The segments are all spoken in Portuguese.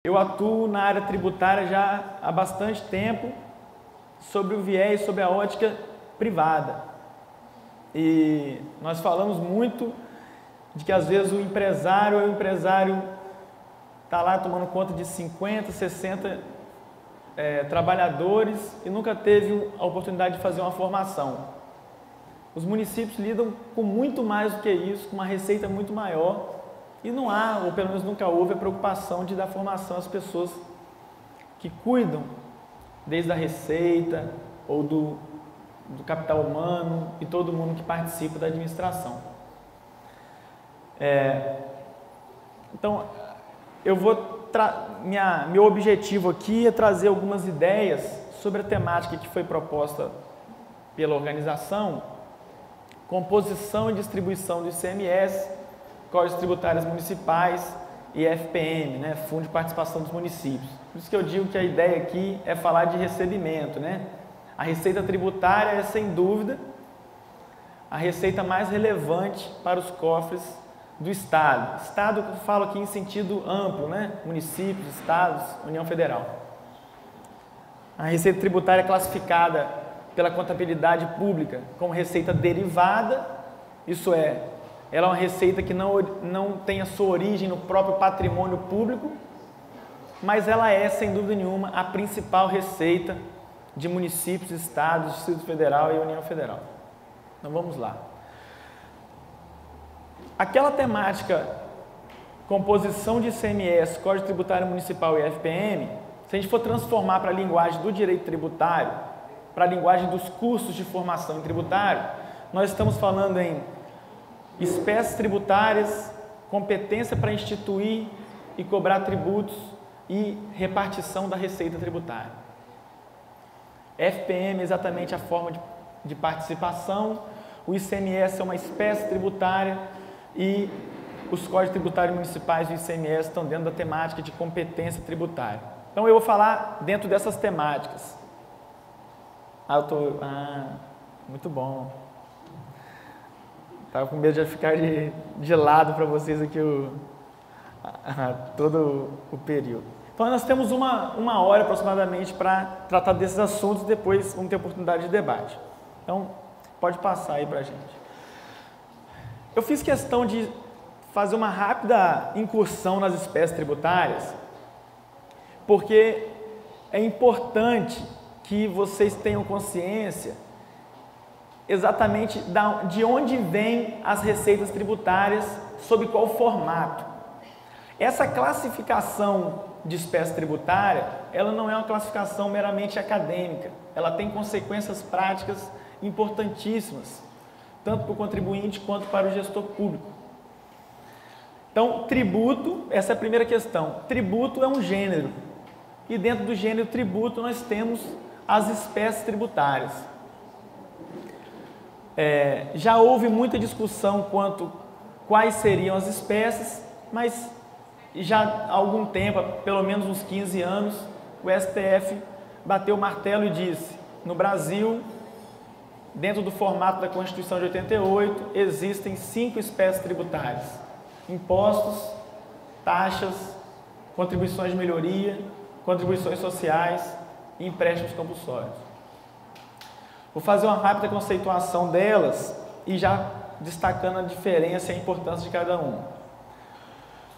Eu atuo na área tributária já há bastante tempo, sobre o viés, sobre a ótica privada. E nós falamos muito de que às vezes o empresário está lá tomando conta de 50, 60 trabalhadores e nunca teve a oportunidade de fazer uma formação. Os municípios lidam com muito mais do que isso, com uma receita muito maior. E não há, ou pelo menos nunca houve, a preocupação de dar formação às pessoas que cuidam, desde a receita ou do capital humano e todo mundo que participa da administração. Então, meu objetivo aqui é trazer algumas ideias sobre a temática que foi proposta pela organização: composição e distribuição do ICMS, Códigos Tributários Municipais e FPM, né, Fundo de Participação dos Municípios. Por isso que eu digo que a ideia aqui é falar de recebimento, né? A receita tributária é, sem dúvida, a receita mais relevante para os cofres do Estado. Estado, eu falo aqui em sentido amplo, né? Municípios, Estados, União Federal. A receita tributária é classificada pela contabilidade pública como receita derivada, isso é, ela é uma receita que não tem a sua origem no próprio patrimônio público, mas ela é, sem dúvida nenhuma, a principal receita de municípios, estados, Distrito Federal e União Federal. Então vamos lá. Aquela temática, composição de ICMS, Código Tributário Municipal e FPM, se a gente for transformar para a linguagem do direito tributário, para a linguagem dos cursos de formação em tributário, nós estamos falando em espécies tributárias, competência para instituir e cobrar tributos e repartição da receita tributária. FPM é exatamente a forma de participação, o ICMS é uma espécie tributária e os códigos tributários municipais e o ICMS estão dentro da temática de competência tributária. Então eu vou falar dentro dessas temáticas. Muito bom. Estava com medo de ficar de lado para vocês aqui todo o período. Então nós temos uma hora aproximadamente para tratar desses assuntos e depois vamos ter oportunidade de debate. Então pode passar aí para a gente. Eu fiz questão de fazer uma rápida incursão nas espécies tributárias, porque é importante que vocês tenham consciência exatamente de onde vêm as receitas tributárias, sob qual formato. Essa classificação de espécie tributária, ela não é uma classificação meramente acadêmica, ela tem consequências práticas importantíssimas, tanto para o contribuinte quanto para o gestor público. Então, tributo, essa é a primeira questão. Tributo é um gênero, e dentro do gênero tributo nós temos as espécies tributárias. Já houve muita discussão quanto quais seriam as espécies, mas já há algum tempo, pelo menos uns 15 anos, o STF bateu o martelo e disse: no Brasil, dentro do formato da Constituição de 88, existem 5 espécies tributárias: impostos, taxas, contribuições de melhoria, contribuições sociais e empréstimos compulsórios. Vou fazer uma rápida conceituação delas e já destacando a diferença e a importância de cada uma.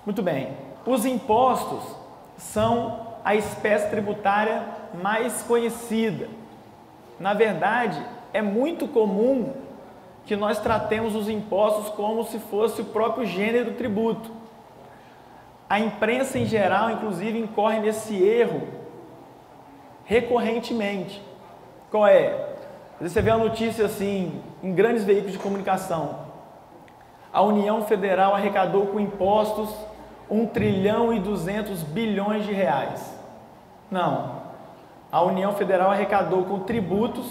Muito bem, os impostos são a espécie tributária mais conhecida. Na verdade, é muito comum que nós tratemos os impostos como se fosse o próprio gênero do tributo. A imprensa em geral, inclusive, incorre nesse erro recorrentemente. Qual é? Você vê a notícia assim, em grandes veículos de comunicação: a União Federal arrecadou com impostos 1 trilhão e 200 bilhões de reais. Não. A União Federal arrecadou com tributos,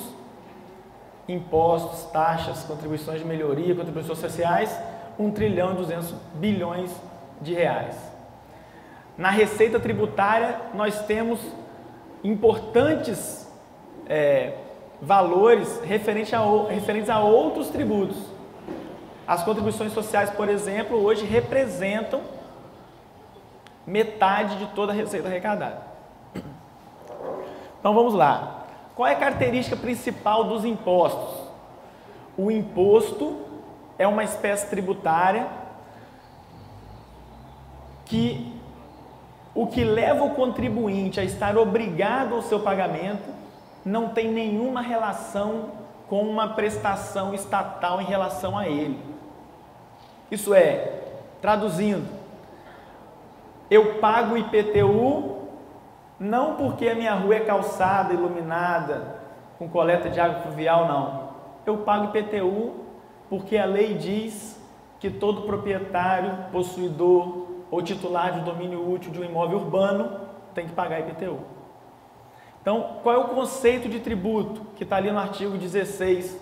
impostos, taxas, contribuições de melhoria, contribuições sociais, 1 trilhão e 200 bilhões de reais. Na receita tributária, nós temos importantes valores referentes a outros tributos. As contribuições sociais, por exemplo, hoje representam metade de toda a receita arrecadada. Então vamos lá. Qual é a característica principal dos impostos? O imposto é uma espécie tributária que o que leva o contribuinte a estar obrigado ao seu pagamento não tem nenhuma relação com uma prestação estatal em relação a ele. Isso é, traduzindo, eu pago IPTU não porque a minha rua é calçada, iluminada, com coleta de água pluvial, não. Eu pago IPTU porque a lei diz que todo proprietário, possuidor ou titular de domínio útil de um imóvel urbano tem que pagar IPTU. Então, qual é o conceito de tributo que está ali no artigo 16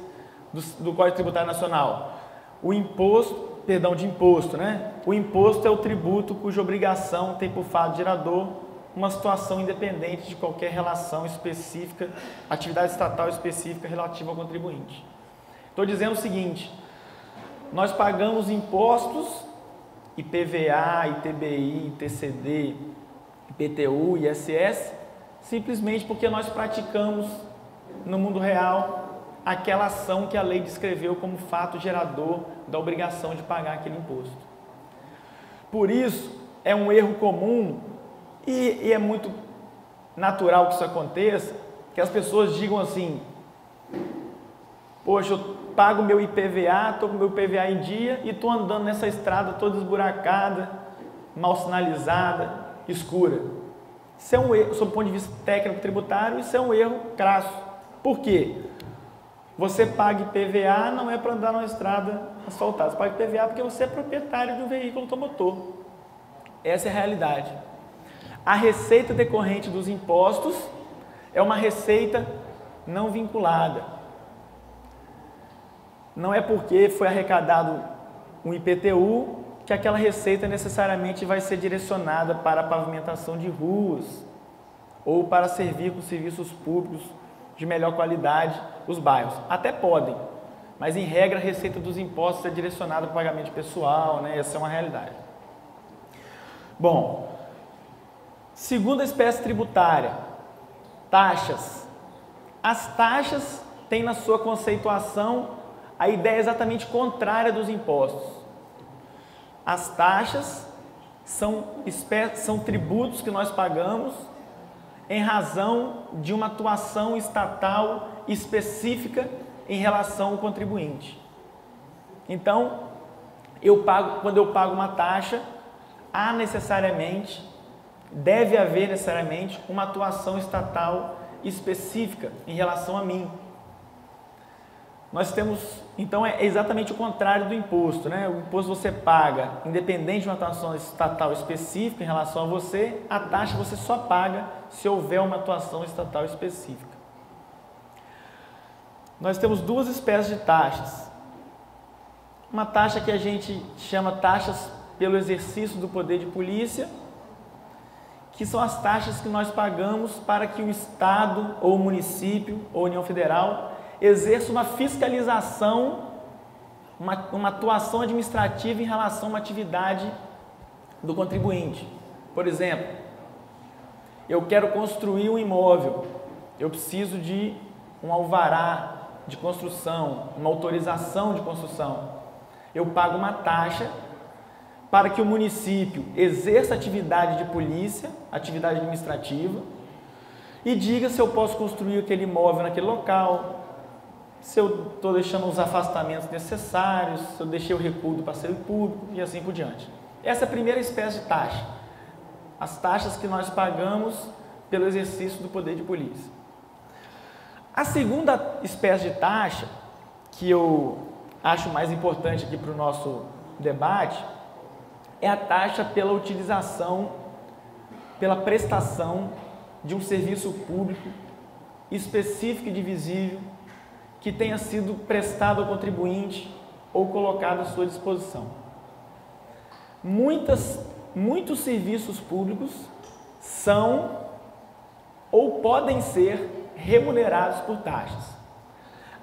do Código Tributário Nacional? O imposto, de imposto, né? O imposto é o tributo cuja obrigação tem por fato gerador uma situação independente de qualquer relação específica, atividade estatal específica relativa ao contribuinte. Estou dizendo o seguinte, nós pagamos impostos, IPVA, ITBI, ITCD, IPTU, ISS, simplesmente porque nós praticamos no mundo real aquela ação que a lei descreveu como fato gerador da obrigação de pagar aquele imposto. Por isso, é um erro comum e é muito natural que isso aconteça, que as pessoas digam assim, poxa, eu pago meu IPVA, estou com meu IPVA em dia e estou andando nessa estrada toda esburacada, mal sinalizada, escura. Isso é um erro, sob o ponto de vista técnico tributário, isso é um erro crasso. Por quê? Você paga IPVA não é para andar numa estrada asfaltada, você paga IPVA porque você é proprietário de um veículo automotor. Essa é a realidade. A receita decorrente dos impostos é uma receita não vinculada. Não é porque foi arrecadado um IPTU que aquela receita necessariamente vai ser direcionada para a pavimentação de ruas ou para servir com serviços públicos de melhor qualidade os bairros. Até podem, mas em regra a receita dos impostos é direcionada para o pagamento pessoal, né? Essa é uma realidade. Bom, segunda espécie tributária, taxas. As taxas têm na sua conceituação a ideia exatamente contrária dos impostos. As taxas são tributos que nós pagamos em razão de uma atuação estatal específica em relação ao contribuinte. Então, quando eu pago uma taxa, deve haver necessariamente uma atuação estatal específica em relação a mim. Nós temos, então é exatamente o contrário do imposto, né? O imposto você paga, independente de uma atuação estatal específica em relação a você, a taxa você só paga se houver uma atuação estatal específica. Nós temos duas espécies de taxas. Uma taxa que a gente chama taxas pelo exercício do poder de polícia, que são as taxas que nós pagamos para que o Estado, ou o município, ou a União Federal, exerça uma fiscalização, uma atuação administrativa em relação a uma atividade do contribuinte. Por exemplo, eu quero construir um imóvel, eu preciso de um alvará de construção, uma autorização de construção. Eu pago uma taxa para que o município exerça atividade de polícia, atividade administrativa, e diga se eu posso construir aquele imóvel naquele local, se eu estou deixando os afastamentos necessários, se eu deixei o recuo do passeio público e assim por diante. Essa é a primeira espécie de taxa. As taxas que nós pagamos pelo exercício do poder de polícia. A segunda espécie de taxa, que eu acho mais importante aqui para o nosso debate, é a taxa pela utilização, pela prestação de um serviço público específico e divisível que tenha sido prestado ao contribuinte ou colocado à sua disposição. Muitos serviços públicos são ou podem ser remunerados por taxas.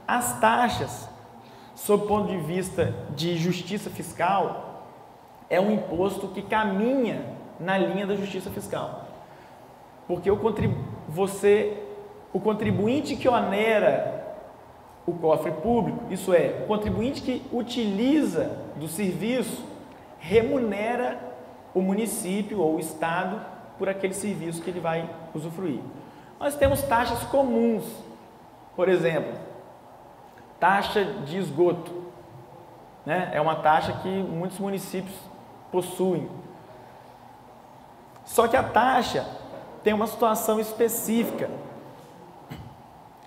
As taxas, sob o ponto de vista de justiça fiscal, é um imposto que caminha na linha da justiça fiscal. Porque o contribuinte que onera o cofre público, isso é, o contribuinte que utiliza do serviço, remunera o município ou o estado por aquele serviço que ele vai usufruir. Nós temos taxas comuns, por exemplo, taxa de esgoto, né? É uma taxa que muitos municípios possuem. Só que a taxa tem uma situação específica.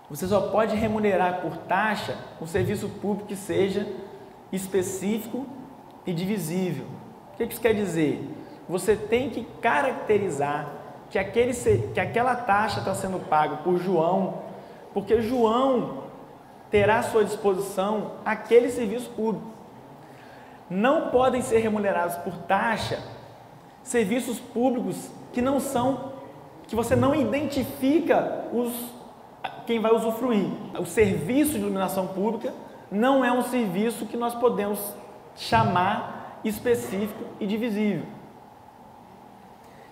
Você só pode remunerar por taxa um serviço público que seja específico e divisível. O que isso quer dizer? Você tem que caracterizar que aquela taxa está sendo paga por João, porque João terá à sua disposição aquele serviço público. Não podem ser remunerados por taxa serviços públicos que você não identifica quem vai usufruir. O serviço de iluminação pública não é um serviço que nós podemos chamar específico e divisível.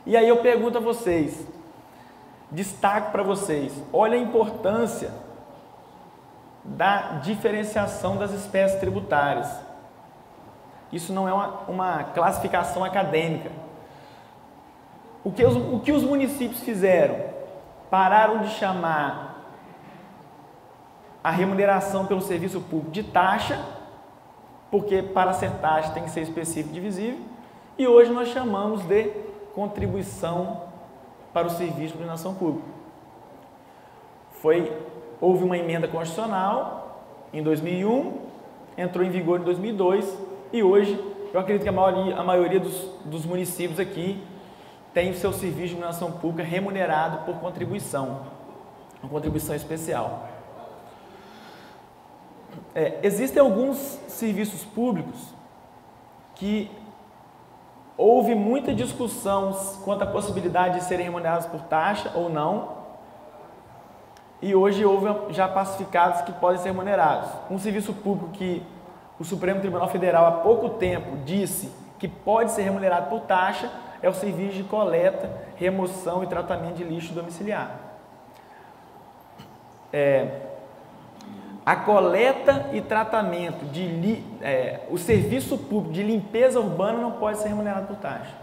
E aí eu pergunto a vocês, destaco para vocês, olha a importância da diferenciação das espécies tributárias. Isso não é uma classificação acadêmica. O que os municípios fizeram? Pararam de chamar a remuneração pelo serviço público de taxa, porque para ser taxa tem que ser específico e divisível, e hoje nós chamamos de contribuição para o serviço de iluminação pública. Houve uma emenda constitucional em 2001, entrou em vigor em 2002 e hoje eu acredito que a maioria dos municípios aqui tem o seu serviço de iluminação pública remunerado por contribuição, uma contribuição especial. Existem alguns serviços públicos que houve muita discussão quanto à possibilidade de serem remunerados por taxa ou não, e hoje houve já pacificados que podem ser remunerados. Um serviço público que o Supremo Tribunal Federal há pouco tempo disse que pode ser remunerado por taxa é o serviço de coleta, remoção e tratamento de lixo domiciliar. A coleta e tratamento o serviço público de limpeza urbana não pode ser remunerado por taxa,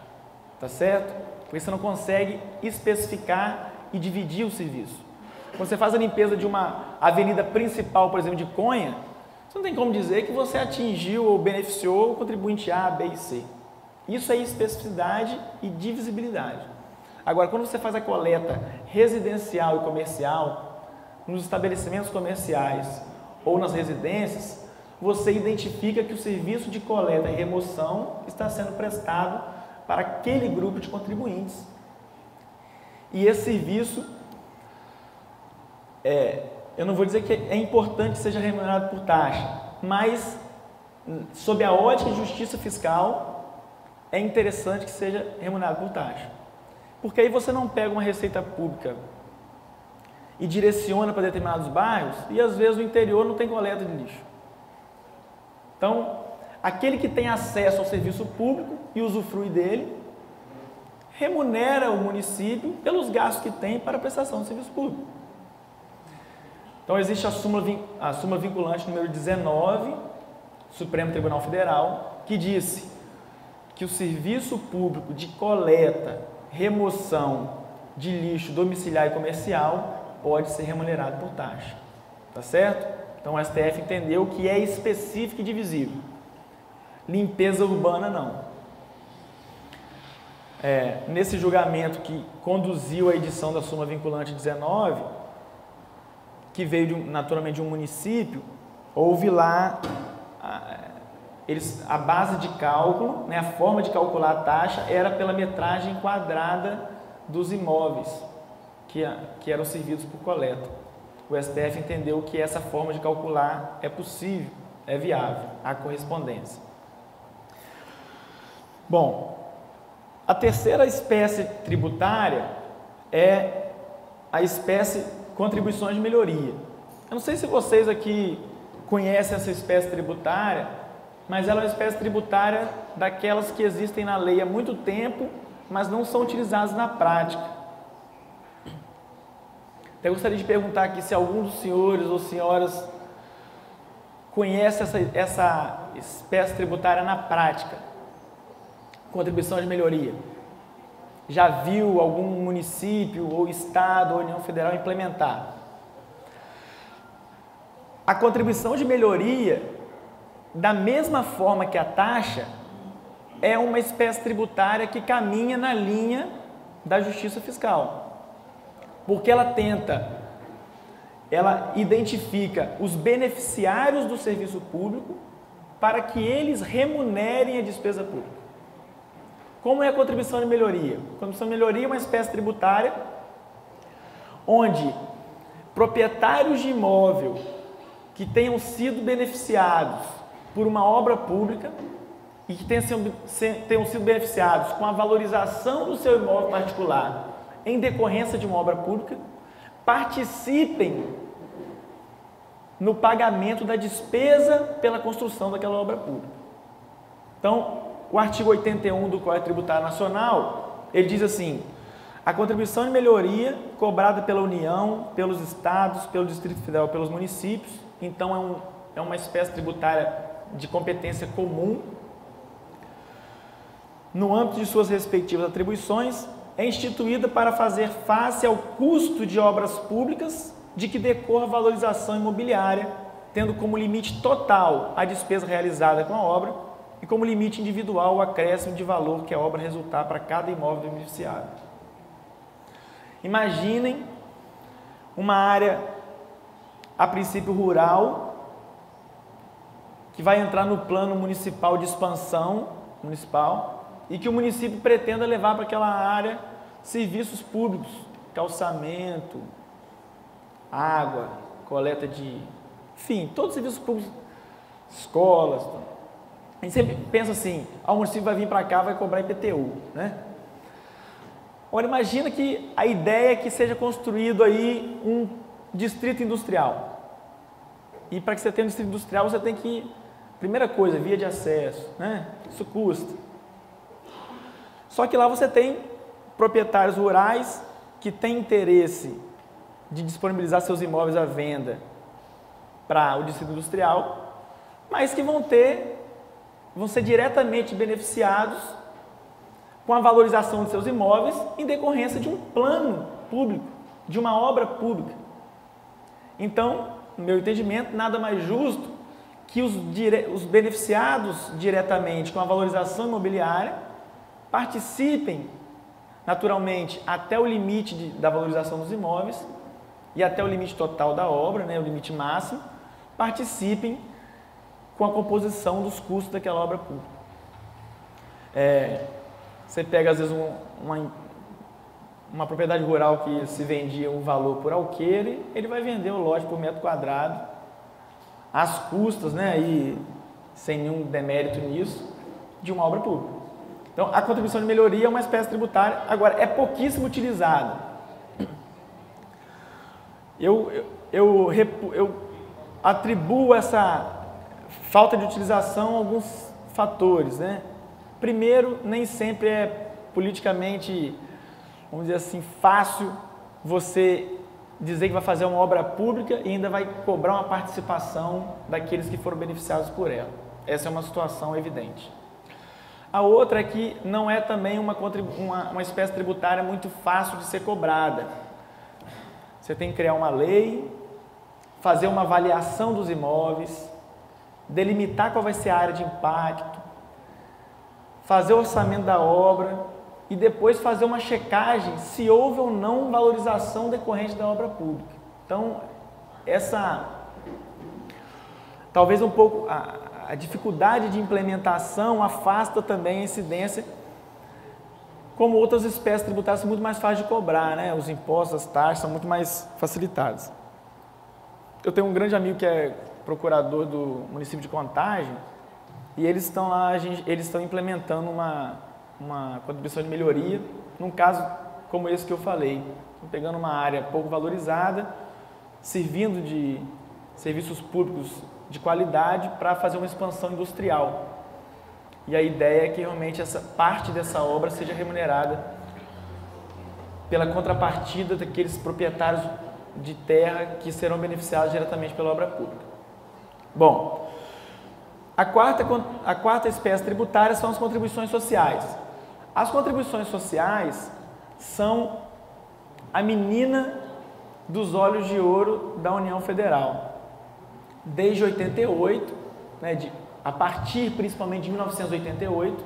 tá certo? Porque você não consegue especificar e dividir o serviço. Quando você faz a limpeza de uma avenida principal, por exemplo, de Conha, você não tem como dizer que você atingiu ou beneficiou o contribuinte A, B e C. Isso é especificidade e divisibilidade. Agora, quando você faz a coleta residencial e comercial, nos estabelecimentos comerciais ou nas residências, você identifica que o serviço de coleta e remoção está sendo prestado para aquele grupo de contribuintes. E esse serviço, eu não vou dizer que é importante que seja remunerado por taxa, mas sob a ótica de justiça fiscal, é interessante que seja remunerado por taxa. Porque aí você não pega uma receita pública e direciona para determinados bairros e às vezes o interior não tem coleta de lixo. Então, aquele que tem acesso ao serviço público e usufrui dele, remunera o município pelos gastos que tem para a prestação do serviço público. Então, existe a súmula vinculante número 19, do Supremo Tribunal Federal, que disse que o serviço público de coleta, remoção de lixo domiciliar e comercial pode ser remunerado por taxa, tá certo? Então o STF entendeu que é específico e divisível. Limpeza urbana não. Nesse julgamento que conduziu a edição da súmula vinculante 19, que veio naturalmente de um município, houve lá a base de cálculo, né, a forma de calcular a taxa era pela metragem quadrada dos imóveis que eram servidos por coleta. O STF entendeu que essa forma de calcular é possível, é viável, há correspondência. Bom, a terceira espécie tributária é a espécie contribuições de melhoria. Eu não sei se vocês aqui conhecem essa espécie tributária, mas ela é uma espécie tributária daquelas que existem na lei há muito tempo mas não são utilizados na prática. Até gostaria de perguntar aqui se algum dos senhores ou senhoras conhece essa espécie tributária na prática, contribuição de melhoria. Já viu algum município ou estado ou União Federal implementar? A contribuição de melhoria, da mesma forma que a taxa, é uma espécie tributária que caminha na linha da justiça fiscal, porque ela identifica os beneficiários do serviço público para que eles remunerem a despesa pública. Como é a contribuição de melhoria? A contribuição de melhoria é uma espécie tributária onde proprietários de imóvel que tenham sido beneficiados por uma obra pública e que tenham sido beneficiados com a valorização do seu imóvel particular em decorrência de uma obra pública, participem no pagamento da despesa pela construção daquela obra pública. Então, o artigo 81 do Código Tributário Nacional, ele diz assim: a contribuição de melhoria cobrada pela União, pelos estados, pelo Distrito Federal, pelos municípios, então é uma espécie tributária de competência comum, no âmbito de suas respectivas atribuições, é instituída para fazer face ao custo de obras públicas de que decorra a valorização imobiliária, tendo como limite total a despesa realizada com a obra e como limite individual o acréscimo de valor que a obra resultar para cada imóvel do beneficiário. Imaginem uma área, a princípio rural, que vai entrar no plano municipal de expansão municipal e que o município pretenda levar para aquela área serviços públicos, calçamento, água, coleta de... enfim, todos os serviços públicos, escolas. A gente sempre pensa assim, o município vai vir para cá, vai cobrar IPTU, né? Agora imagina que a ideia é que seja construído aí um distrito industrial. E para que você tenha um distrito industrial, você tem que... primeira coisa, via de acesso, né? Isso custa. Só que lá você tem proprietários rurais que têm interesse de disponibilizar seus imóveis à venda para o distrito industrial, mas que vão ser diretamente beneficiados com a valorização de seus imóveis em decorrência de um plano público, de uma obra pública. Então, no meu entendimento, nada mais justo que os beneficiados diretamente com a valorização imobiliária participem naturalmente até o limite da valorização dos imóveis e até o limite total da obra, né, o limite máximo, participem com a composição dos custos daquela obra pública. Você pega às vezes uma propriedade rural que se vendia um valor por alqueire, ele vai vender o lote por metro quadrado, às custas, né, aí, sem nenhum demérito nisso, de uma obra pública. Então, a contribuição de melhoria é uma espécie tributária, agora, é pouquíssimo utilizada. Eu atribuo essa falta de utilização a alguns fatores, né? Primeiro, nem sempre é politicamente, vamos dizer assim, fácil você dizer que vai fazer uma obra pública e ainda vai cobrar uma participação daqueles que foram beneficiados por ela. Essa é uma situação evidente. A outra é que não é também uma espécie tributária muito fácil de ser cobrada. Você tem que criar uma lei, fazer uma avaliação dos imóveis, delimitar qual vai ser a área de impacto, fazer o orçamento da obra e depois fazer uma checagem se houve ou não valorização decorrente da obra pública. Então, talvez um pouco a dificuldade de implementação afasta também a incidência, como outras espécies tributárias são muito mais fáceis de cobrar, né? Os impostos, as taxas são muito mais facilitados. Eu tenho um grande amigo que é procurador do município de Contagem e eles estão lá, eles estão implementando uma contribuição de melhoria, num caso como esse que eu falei, pegando uma área pouco valorizada, servindo de serviços públicos de qualidade para fazer uma expansão industrial. E a ideia é que realmente essa parte dessa obra seja remunerada pela contrapartida daqueles proprietários de terra que serão beneficiados diretamente pela obra pública. Bom, a quarta espécie tributária são as contribuições sociais. As contribuições sociais são a menina dos olhos de ouro da União Federal. Desde 88, a partir principalmente de 1988,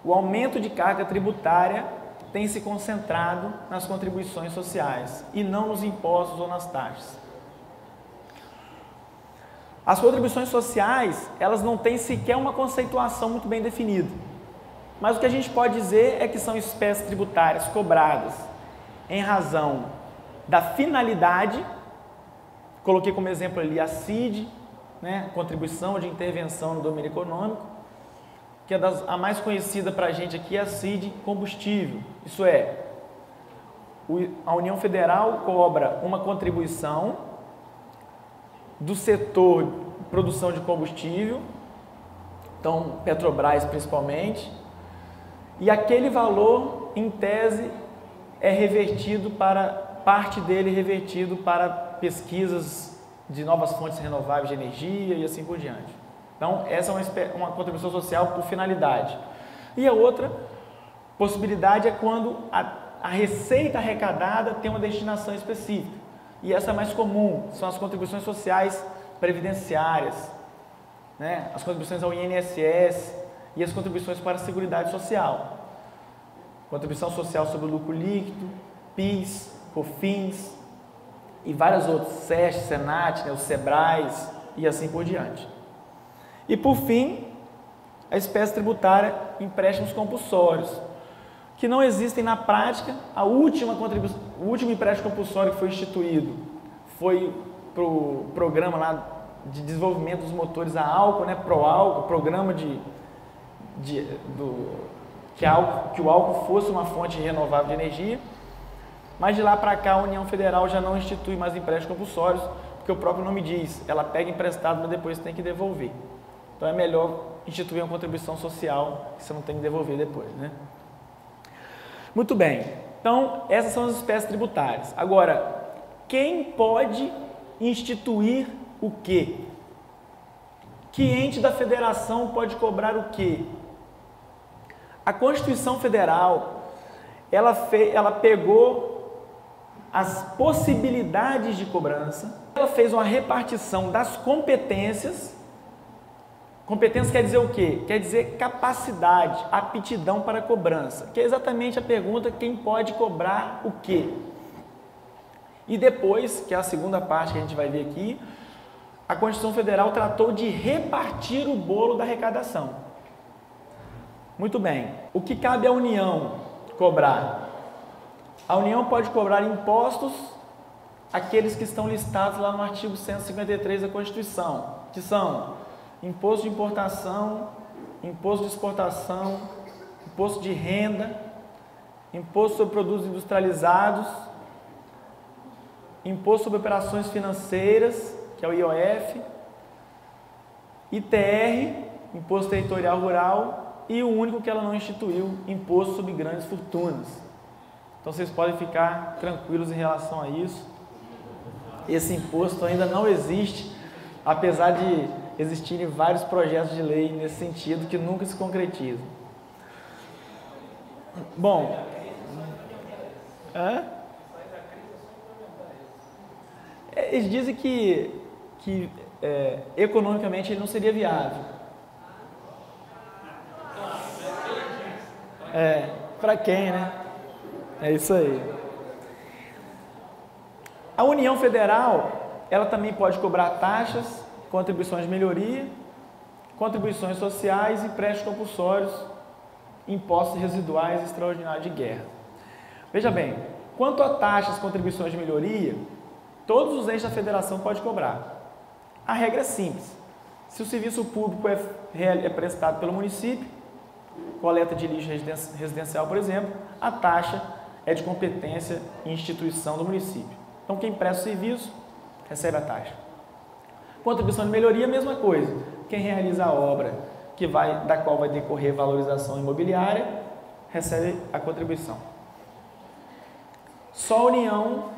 o aumento de carga tributária tem se concentrado nas contribuições sociais e não nos impostos ou nas taxas. As contribuições sociais, elas não têm sequer uma conceituação muito bem definida. Mas o que a gente pode dizer é que são espécies tributárias cobradas em razão da finalidade, coloquei como exemplo ali a CID, contribuição de intervenção no domínio econômico, que é a mais conhecida para a gente aqui é a CID combustível. Isso é, a União Federal cobra uma contribuição do setor de produção de combustível, então Petrobras principalmente, e aquele valor, em tese, é revertido parte dele revertido para pesquisas de novas fontes renováveis de energia e assim por diante. Então, essa é uma contribuição social por finalidade. E a outra possibilidade é quando a receita arrecadada tem uma destinação específica. E essa é mais comum, são as contribuições sociais previdenciárias, as contribuições ao INSS e as contribuições para a Seguridade Social. Contribuição social sobre o lucro líquido, PIS, COFINS e várias outras, SESC, SENAT, os SEBRAES e assim por diante. E por fim, a espécie tributária empréstimos compulsórios, que não existem na prática. O último empréstimo compulsório que foi instituído foi para o programa lá de desenvolvimento dos motores a álcool, ProAlco, programa que o álcool fosse uma fonte renovável de energia, mas de lá para cá a União Federal já não institui mais empréstimos compulsórios, porque o próprio nome diz, ela pega emprestado, mas depois tem que devolver. Então é melhor instituir uma contribuição social que você não tem que devolver depois, Muito bem, então essas são as espécies tributárias. Agora, quem pode instituir o quê? Que ente da federação pode cobrar o quê? A Constituição Federal, ela pegou as possibilidades de cobrança, ela fez uma repartição das competências. Competência quer dizer o quê? Quer dizer capacidade, aptidão para cobrança, que é exatamente a pergunta: quem pode cobrar o quê? E depois, que é a segunda parte que a gente vai ver aqui, a Constituição Federal tratou de repartir o bolo da arrecadação. Muito bem, o que cabe à União cobrar? A União pode cobrar impostos, aqueles que estão listados lá no artigo 153 da Constituição, que são imposto de importação, imposto de exportação, imposto de renda, imposto sobre produtos industrializados, imposto sobre operações financeiras, que é o IOF, ITR, imposto territorial rural, e o único que ela não instituiu, imposto sobre grandes fortunas. Então vocês podem ficar tranquilos em relação a isso. Esse imposto ainda não existe, apesar de existirem vários projetos de lei nesse sentido que nunca se concretizam. Bom, eles dizem que economicamente ele não seria viável. Para quem, É isso aí. A União Federal, ela também pode cobrar taxas, contribuições de melhoria, contribuições sociais, empréstimos compulsórios, impostos residuais extraordinários de guerra. Veja bem, quanto a taxas, contribuições de melhoria, todos os entes da federação podem cobrar. A regra é simples. Se o serviço público é prestado pelo município, coleta de lixo residencial, por exemplo, a taxa é de competência e instituição do município. Então, quem presta o serviço, recebe a taxa. Contribuição de melhoria, mesma coisa. Quem realiza a obra da qual vai decorrer valorização imobiliária, recebe a contribuição. Só a União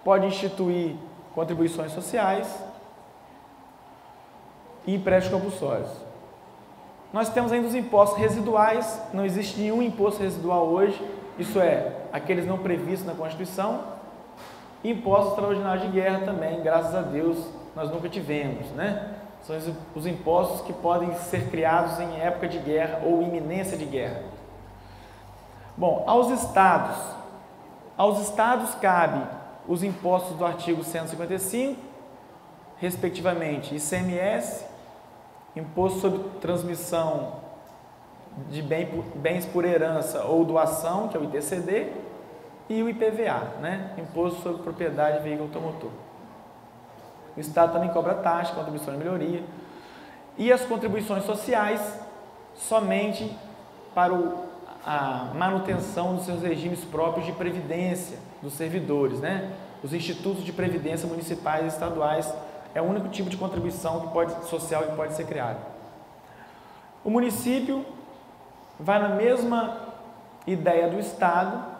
pode instituir contribuições sociais e empréstimos compulsórios. Nós temos ainda os impostos residuais, não existe nenhum imposto residual hoje, isso é, aqueles não previstos na Constituição. Impostos extraordinários de guerra também, graças a Deus, nós nunca tivemos, né? São os impostos que podem ser criados em época de guerra ou iminência de guerra. Bom, aos estados cabe os impostos do artigo 155, respectivamente ICMS, Imposto sobre Transmissão de Bens por Herança ou Doação, que é o ITCD, e o IPVA, né? Imposto sobre Propriedade de Veículo Automotor. O Estado também cobra taxa, contribuição de melhoria. E as contribuições sociais, somente para a manutenção dos seus regimes próprios de previdência dos servidores, né? Os institutos de previdência municipais e estaduais é o único tipo de contribuição social que pode ser criado. O município vai na mesma ideia do Estado.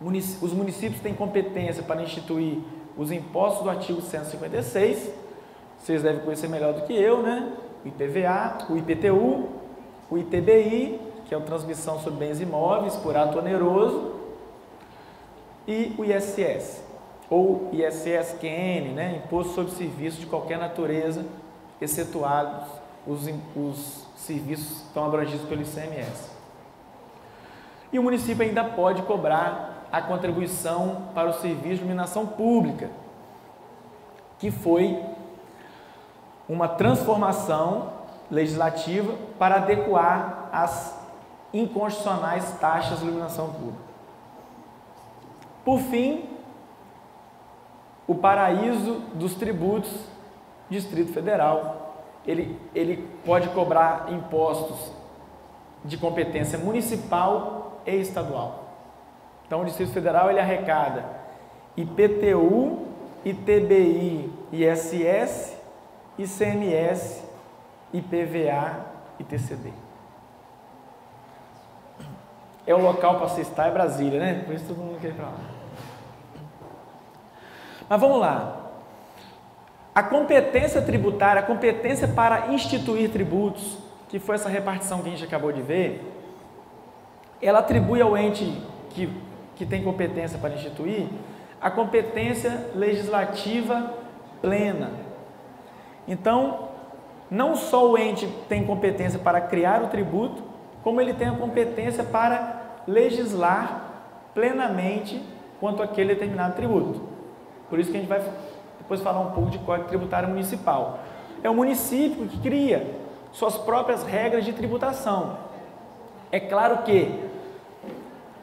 Os municípios têm competência para instituir os impostos do artigo 156, vocês devem conhecer melhor do que eu, né? O IPVA, o IPTU, o ITBI, que é a Transmissão sobre Bens Imóveis por ato oneroso, e o ISS, ou ISSQN, né? Imposto sobre Serviços de qualquer natureza, excetuados os serviços que estão abrangidos pelo ICMS. E o município ainda pode cobrar a contribuição para o serviço de iluminação pública, que foi uma transformação legislativa para adequar as inconstitucionais taxas de iluminação pública. Por fim, o paraíso dos tributos, Distrito Federal, ele pode cobrar impostos de competência municipal e estadual. Então, o Distrito Federal ele arrecada IPTU, ITBI, ISS, ICMS, IPVA e TCD. É o local para se estar, é Brasília, né? Por isso todo mundo quer ir para lá. Mas vamos lá. A competência tributária, a competência para instituir tributos, que foi essa repartição que a gente acabou de ver, ela atribui ao ente que tem competência para instituir a competência legislativa plena. Então, não só o ente tem competência para criar o tributo, como ele tem a competência para legislar plenamente quanto àquele determinado tributo. Por isso que a gente vai depois falar um pouco de Código Tributário Municipal. É o município que cria suas próprias regras de tributação. É claro que,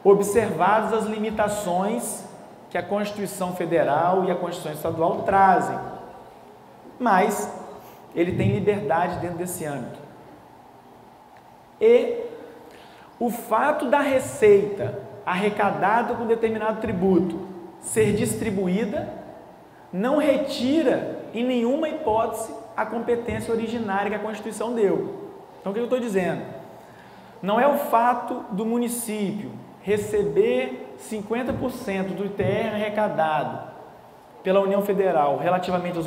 observadas as limitações que a Constituição Federal e a Constituição Estadual trazem, mas ele tem liberdade dentro desse âmbito. E o fato da receita arrecadada com determinado tributo ser distribuída não retira em nenhuma hipótese a competência originária que a Constituição deu. Então, o que eu estou dizendo? Não é o fato do município receber 50% do ITR arrecadado pela União Federal relativamente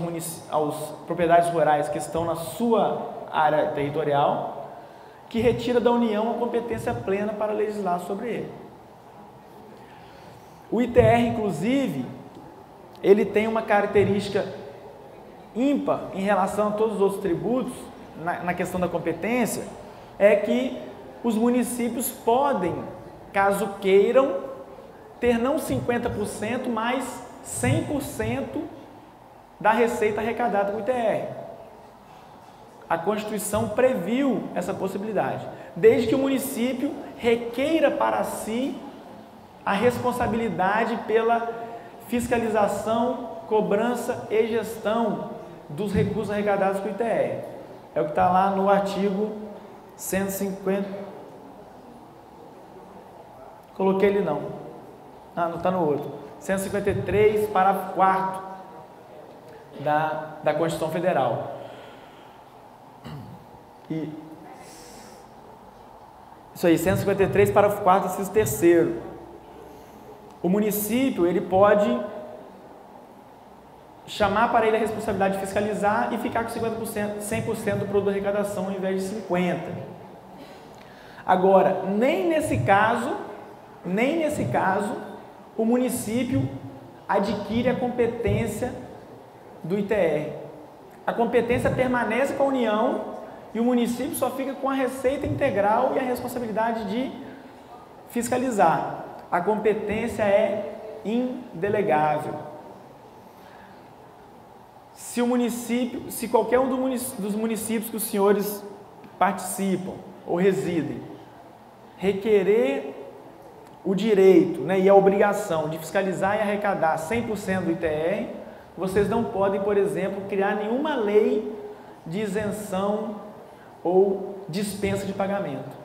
aos propriedades rurais que estão na sua área territorial, que retira da União a competência plena para legislar sobre ele. O ITR, inclusive, ele tem uma característica ímpar em relação a todos os outros tributos, na questão da competência, é que os municípios podem, caso queiram, ter não 50%, mas 100% da receita arrecadada com o ITR. A Constituição previu essa possibilidade, desde que o município requeira para si a responsabilidade pela fiscalização, cobrança e gestão dos recursos arrecadados com o ITR. É o que está lá no artigo 150. Coloquei ele não. Ah, não está no outro. 153, parágrafo 4º da Constituição Federal. E Isso aí, 153, parágrafo 4º, inciso 3º. O município, ele pode chamar para ele a responsabilidade de fiscalizar e ficar com 50%, 100% do produto da arrecadação ao invés de 50%. Agora, nem nesse caso, o município adquire a competência do ITR. A competência permanece com a União e o município só fica com a receita integral e a responsabilidade de fiscalizar. A competência é indelegável. Se qualquer um dos municípios que os senhores participam ou residem requerer o direito, né, e a obrigação de fiscalizar e arrecadar 100% do ITR, vocês não podem, por exemplo, criar nenhuma lei de isenção ou dispensa de pagamento.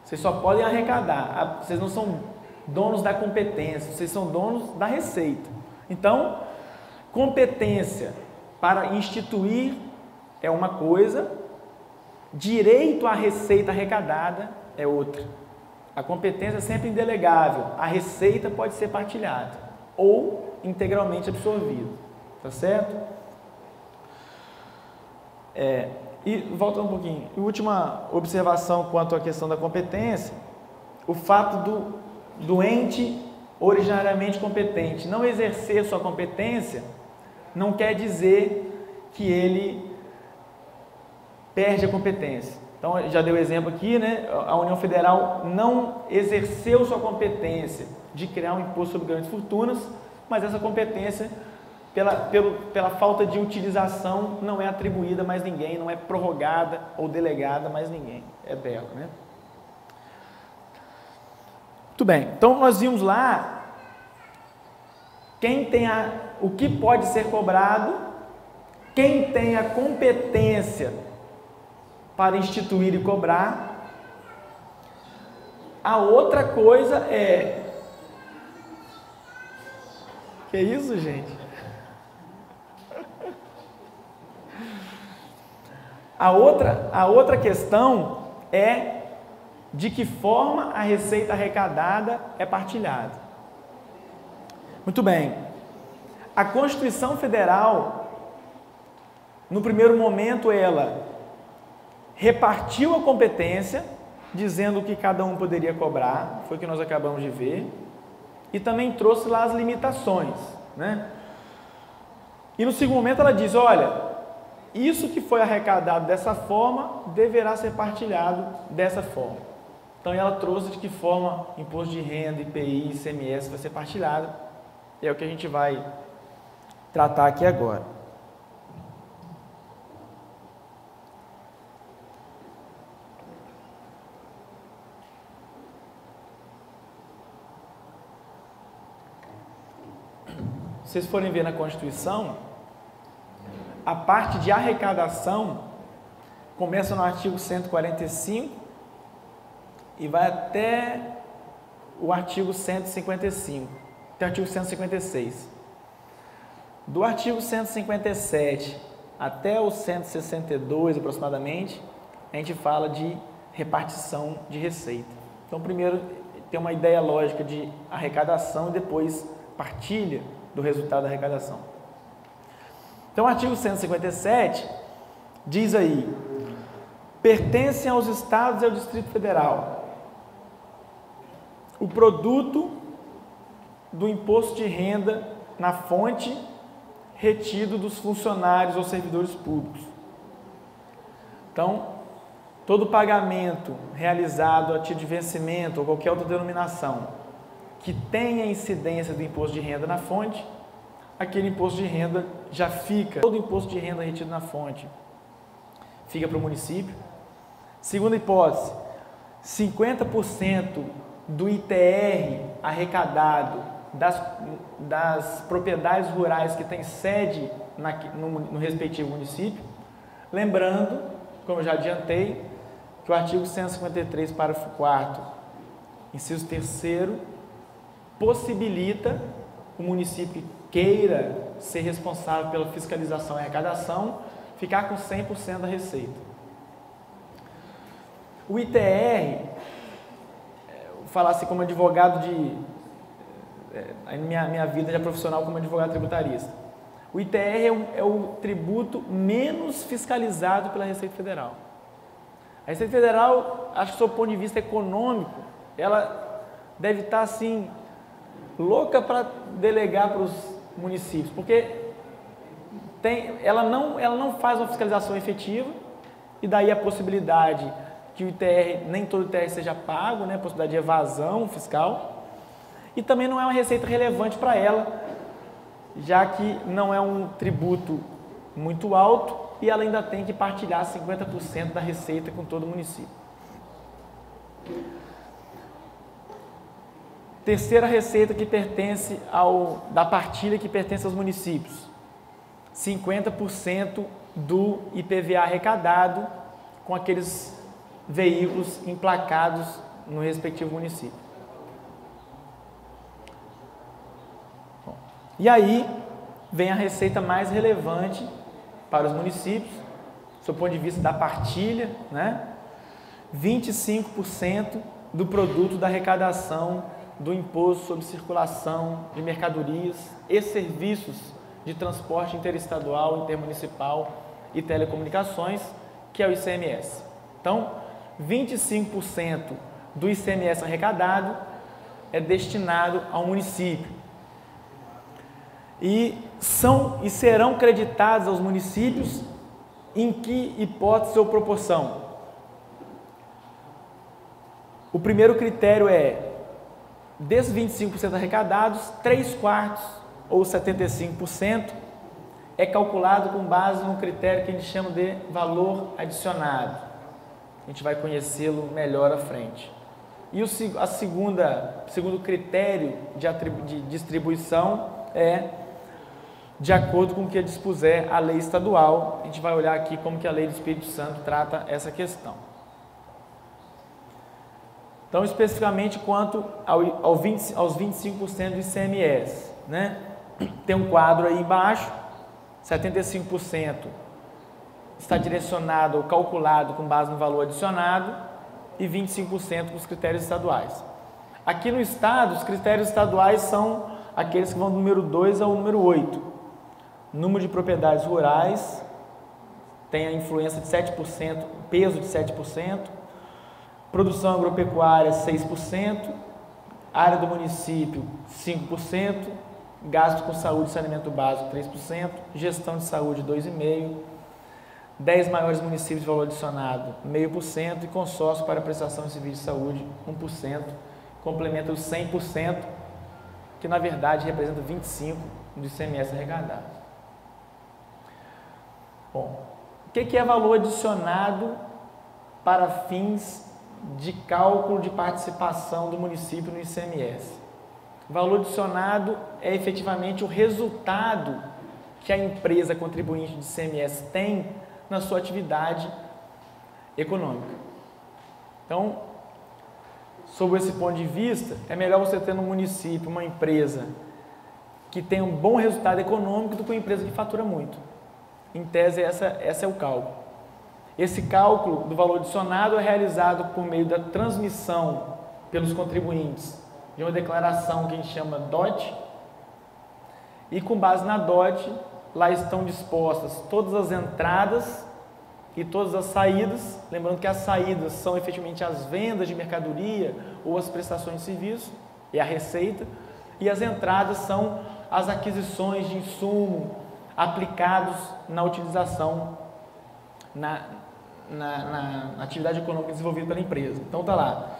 Vocês só podem arrecadar, vocês não são donos da competência, vocês são donos da receita. Então, competência para instituir é uma coisa, direito à receita arrecadada é outra. A competência é sempre indelegável, a receita pode ser partilhada ou integralmente absorvida, tá certo? E voltando um pouquinho, última observação quanto à questão da competência, o fato do ente originariamente competente não exercer sua competência não quer dizer que ele perde a competência. Então, já dei o exemplo aqui, né? A União Federal não exerceu sua competência de criar um imposto sobre grandes fortunas, mas essa competência, pela falta de utilização, não é atribuída a mais ninguém, não é prorrogada ou delegada a mais ninguém, é dela, né? Muito bem, então nós vimos lá o que pode ser cobrado, quem tem a competência para instituir e cobrar. A outra coisa é... Que isso, gente? A outra questão é de que forma a receita arrecadada é partilhada. Muito bem. A Constituição Federal, no primeiro momento, ela repartiu a competência, dizendo o que cada um poderia cobrar, foi o que nós acabamos de ver, e também trouxe lá as limitações, né? E no segundo momento ela diz, olha, isso que foi arrecadado dessa forma, deverá ser partilhado dessa forma. Então ela trouxe de que forma imposto de renda, IPI, ICMS vai ser partilhado, é o que a gente vai tratar aqui agora. Se vocês forem ver na Constituição, a parte de arrecadação começa no artigo 145 e vai até o artigo 155, até o artigo 156. Do artigo 157 até o 162 aproximadamente, a gente fala de repartição de receita. Então, primeiro tem uma ideia lógica de arrecadação e depois partilha do resultado da arrecadação. Então, o artigo 157 diz aí: pertencem aos estados e ao Distrito Federal o produto do imposto de renda na fonte retido dos funcionários ou servidores públicos. Então, todo pagamento realizado a título de vencimento ou qualquer outra denominação que tenha incidência do imposto de renda na fonte, aquele imposto de renda já fica, todo imposto de renda retido na fonte fica para o município. Segunda hipótese, 50% do ITR arrecadado das propriedades rurais que tem sede no respectivo município. Lembrando, como eu já adiantei, que o artigo 153, parágrafo 4º, inciso 3º, possibilita o município que queira ser responsável pela fiscalização e arrecadação ficar com 100% da receita. O ITR, vou falar assim como advogado minha vida já profissional como advogado tributarista. O ITR é o tributo menos fiscalizado pela Receita Federal. A Receita Federal, acho que do seu ponto de vista econômico, ela deve estar assim, louca para delegar para os municípios, porque ela não faz uma fiscalização efetiva, e daí a possibilidade que o ITR, nem todo o ITR seja pago, né, a possibilidade de evasão fiscal, e também não é uma receita relevante para ela, já que não é um tributo muito alto e ela ainda tem que partilhar 50% da receita com todo o município. Terceira receita que pertence da partilha que pertence aos municípios, 50% do IPVA arrecadado com aqueles veículos emplacados no respectivo município. Bom, e aí vem a receita mais relevante para os municípios, do seu ponto de vista da partilha, né? 25% do produto da arrecadação do imposto sobre circulação de mercadorias e serviços de transporte interestadual, intermunicipal e telecomunicações, que é o ICMS. Então, 25% do ICMS arrecadado é destinado ao município. E serão creditados aos municípios em que hipótese ou proporção? O primeiro critério é, desses 25% arrecadados, 3/4 ou 75% é calculado com base no critério que a gente chama de valor adicionado. A gente vai conhecê-lo melhor à frente. E o segundo critério de distribuição é de acordo com o que dispuser a lei estadual. A gente vai olhar aqui como que a lei do Espírito Santo trata essa questão. Então, especificamente quanto aos 25% do ICMS, né? Tem um quadro aí embaixo, 75% está direcionado ou calculado com base no valor adicionado e 25% com os critérios estaduais. Aqui no estado, os critérios estaduais são aqueles que vão do número 2 ao número 8. Número de propriedades rurais tem a influência de 7%, peso de 7%, produção agropecuária 6%, área do município 5%, gasto com saúde e saneamento básico 3%, gestão de saúde 2,5%, 10 maiores municípios de valor adicionado 0,5% e consórcio para prestação de serviço de saúde 1%, complementa os 100%, que na verdade representa 25% do ICMS arrecadado. Bom, o que é valor adicionado para fins de cálculo de participação do município no ICMS? O valor adicionado é efetivamente o resultado que a empresa contribuinte de ICMS tem na sua atividade econômica. Então, sob esse ponto de vista, é melhor você ter no município uma empresa que tem um bom resultado econômico do que uma empresa que fatura muito. Em tese, esse é o cálculo. Esse cálculo do valor adicionado é realizado por meio da transmissão pelos contribuintes de uma declaração que a gente chama DOT, e com base na DOT, lá estão dispostas todas as entradas e todas as saídas, lembrando que as saídas são efetivamente as vendas de mercadoria ou as prestações de serviço, é a receita, e as entradas são as aquisições de insumo aplicados na utilização, na atividade econômica desenvolvida pela empresa. Então está lá.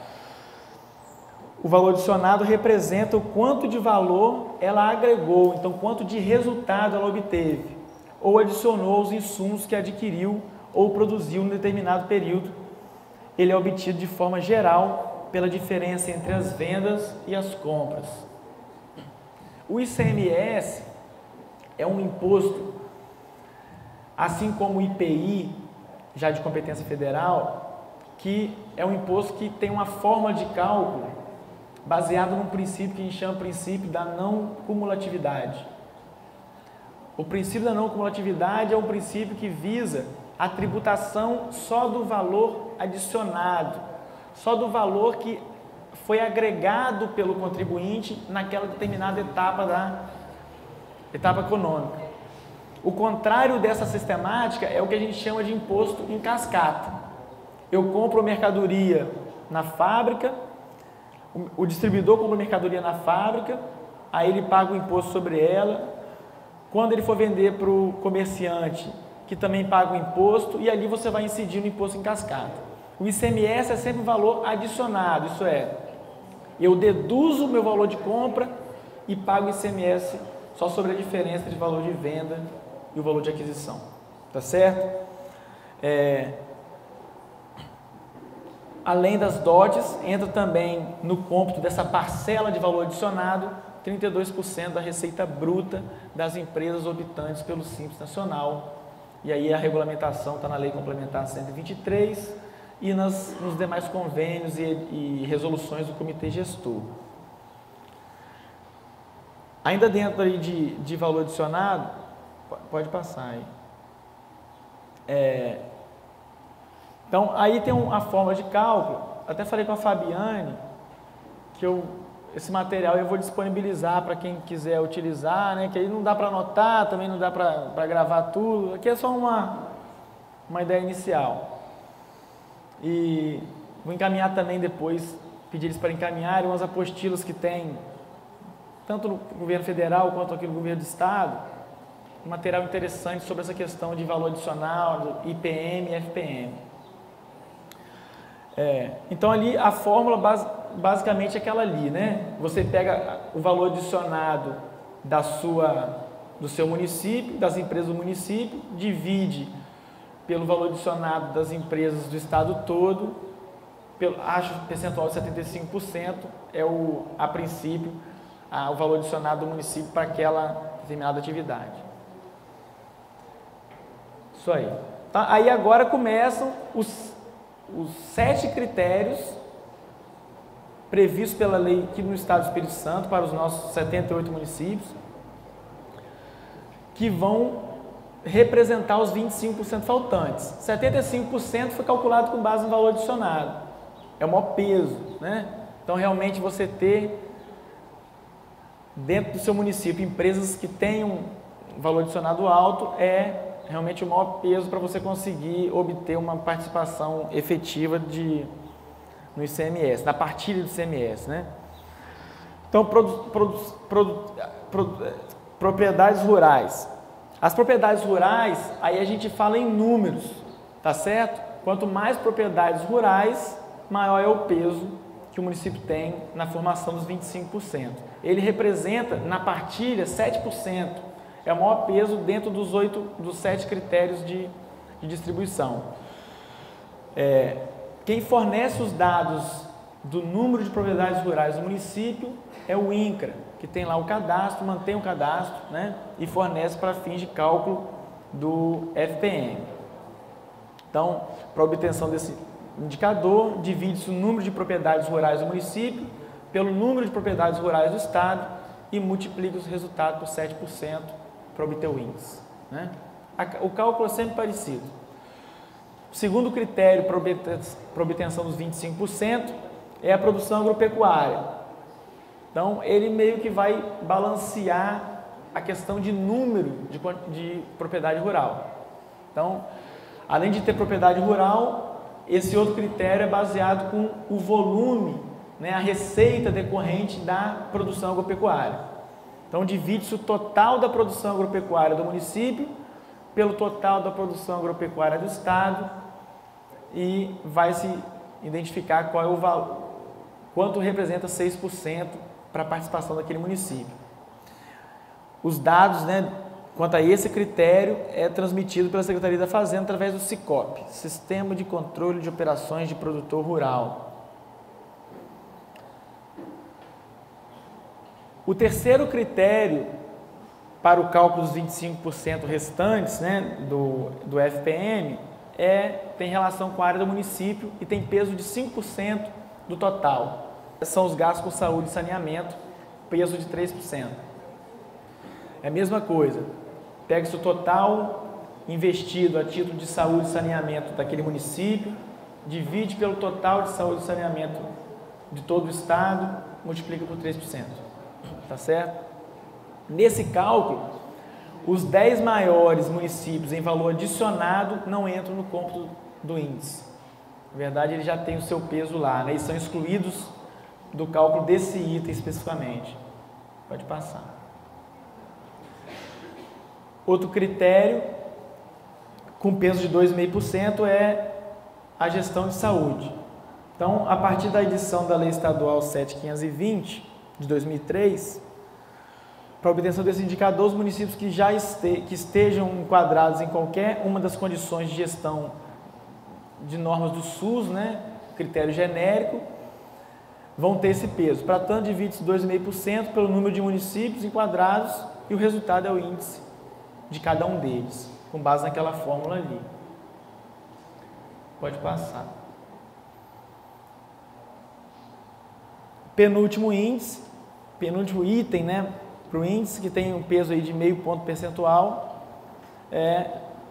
O valor adicionado representa o quanto de valor ela agregou, então quanto de resultado ela obteve, ou adicionou os insumos que adquiriu ou produziu em determinado período. Ele é obtido de forma geral pela diferença entre as vendas e as compras. O ICMS é um imposto, assim como o IPI, já de competência federal, que é um imposto que tem uma forma de cálculo baseado num princípio que a gente chama princípio da não cumulatividade. O princípio da não cumulatividade é um princípio que visa a tributação só do valor adicionado, só do valor que foi agregado pelo contribuinte naquela determinada etapa econômica. O contrário dessa sistemática é o que a gente chama de imposto em cascata. Eu compro mercadoria na fábrica, o distribuidor compra mercadoria na fábrica, aí ele paga o imposto sobre ela. Quando ele for vender para o comerciante, que também paga o imposto, e ali você vai incidir no imposto em cascata. O ICMS é sempre um valor adicionado, isso é, eu deduzo o meu valor de compra e pago o ICMS só sobre a diferença de valor de venda e o valor de aquisição, tá certo? Além das dotes, entra também no cômputo dessa parcela de valor adicionado 32% da receita bruta das empresas optantes pelo Simples Nacional. E aí a regulamentação está na Lei Complementar 123 e nos demais convênios e resoluções do Comitê Gestor. Ainda dentro aí de valor adicionado, pode passar aí. Então, aí tem a fórmula de cálculo. Até falei com a Fabiane que esse material eu vou disponibilizar para quem quiser utilizar, né? Que aí não dá para anotar, também não dá para gravar tudo. Aqui é só uma ideia inicial. E vou encaminhar também depois, pedir eles para encaminharem umas apostilas que tem, tanto no governo federal quanto aqui no governo do estado, um material interessante sobre essa questão de valor adicional, do IPM e FPM. Então ali a fórmula basicamente é aquela ali, né? Você pega o valor adicionado do seu município, das empresas do município, divide pelo valor adicionado das empresas do estado todo, acho o percentual de 75% a princípio, o valor adicionado do município para aquela determinada atividade. Isso aí. Tá? Aí agora começam os 7 critérios previstos pela lei aqui no estado do Espírito Santo para os nossos 78 municípios, que vão representar os 25% faltantes. 75% foi calculado com base no valor adicionado. É o maior peso, né? Então, realmente, você ter dentro do seu município empresas que tenham um valor adicionado alto é realmente o maior peso para você conseguir obter uma participação efetiva no ICMS, na partilha do ICMS, né? Então, propriedades rurais. As propriedades rurais, aí a gente fala em números, tá certo? Quanto mais propriedades rurais, maior é o peso que o município tem na formação dos 25%. Ele representa, na partilha, 7%. É o maior peso dentro dos 7 critérios de distribuição. Quem fornece os dados do número de propriedades rurais do município é o INCRA, que tem lá o cadastro, mantém o cadastro, né, e fornece para fins de cálculo do FPM. Então, para obtenção desse indicador, divide-se o número de propriedades rurais do município pelo número de propriedades rurais do estado e multiplica os resultados por 7% para obter o índice, né? O cálculo é sempre parecido. O segundo critério para obtenção dos 25% é a produção agropecuária. Então, ele meio que vai balancear a questão de número de propriedade rural. Então, além de ter propriedade rural, esse outro critério é baseado com o volume, né, a receita decorrente da produção agropecuária. Então, divide-se o total da produção agropecuária do município pelo total da produção agropecuária do estado e vai se identificar qual é o valor, quanto representa 6% para a participação daquele município. Os dados, né, quanto a esse critério é transmitido pela Secretaria da Fazenda através do SICOP, Sistema de Controle de Operações de Produtor Rural. O terceiro critério para o cálculo dos 25% restantes, né, do FPM tem relação com a área do município e tem peso de 5% do total. São os gastos com saúde e saneamento, peso de 3%. É a mesma coisa, pega-se o total investido a título de saúde e saneamento daquele município, divide pelo total de saúde e saneamento de todo o estado, multiplica por 3%. Tá certo? Nesse cálculo, os 10 maiores municípios em valor adicionado não entram no cômputo do índice. Na verdade, ele já tem o seu peso lá, né? E são excluídos do cálculo desse item especificamente. Pode passar. Outro critério com peso de 2,5% é a gestão de saúde. Então, a partir da edição da Lei Estadual 7.520 de 2003, para a obtenção desse indicador, os municípios que estejam enquadrados em qualquer uma das condições de gestão de normas do SUS, né, critério genérico, vão ter esse peso. Para tanto, divide-se 2,5% pelo número de municípios enquadrados e o resultado é o índice de cada um deles, com base naquela fórmula ali. Pode passar. Penúltimo índice, penúltimo item, né, para o índice, que tem um peso aí de 0,5 ponto percentual,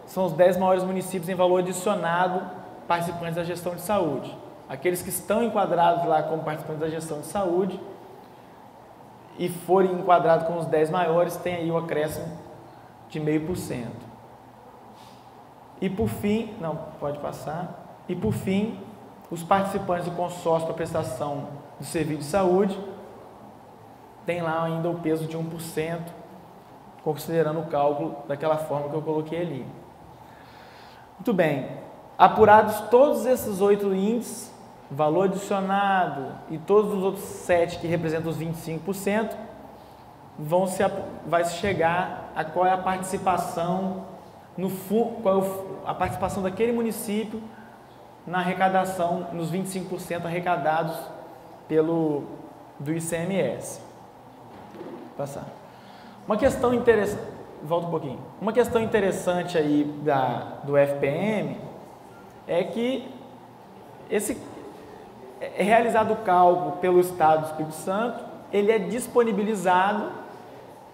são os 10 maiores municípios em valor adicionado participantes da gestão de saúde. Aqueles que estão enquadrados lá como participantes da gestão de saúde e forem enquadrados com os 10 maiores, tem aí o acréscimo de 0,5%. E por fim, não, pode passar. E por fim, os participantes do consórcio para prestação do serviço de saúde tem lá ainda o peso de 1%, considerando o cálculo daquela forma que eu coloquei ali. Muito bem, apurados todos esses 8 índices, valor adicionado e todos os outros 7 que representam os 25%, vai se chegar a qual é a participação a participação daquele município na arrecadação, nos 25% arrecadados do ICMS. Passar. Uma questão interessante, volta um pouquinho. Uma questão interessante aí do FPM é que é realizado o cálculo pelo Estado do Espírito Santo, ele é disponibilizado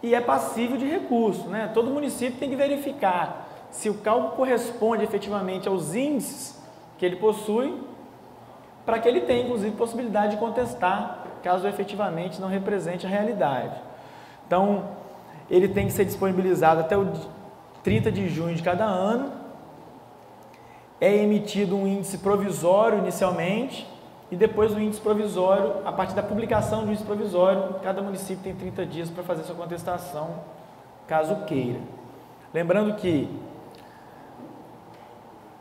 e é passível de recurso, né? Todo município tem que verificar se o cálculo corresponde efetivamente aos índices que ele possui, para que ele tenha, inclusive, possibilidade de contestar, caso efetivamente não represente a realidade. Então, ele tem que ser disponibilizado até o 30 de junho de cada ano, é emitido um índice provisório inicialmente, e depois o índice provisório, a partir da publicação do índice provisório, cada município tem 30 dias para fazer sua contestação, caso queira. Lembrando que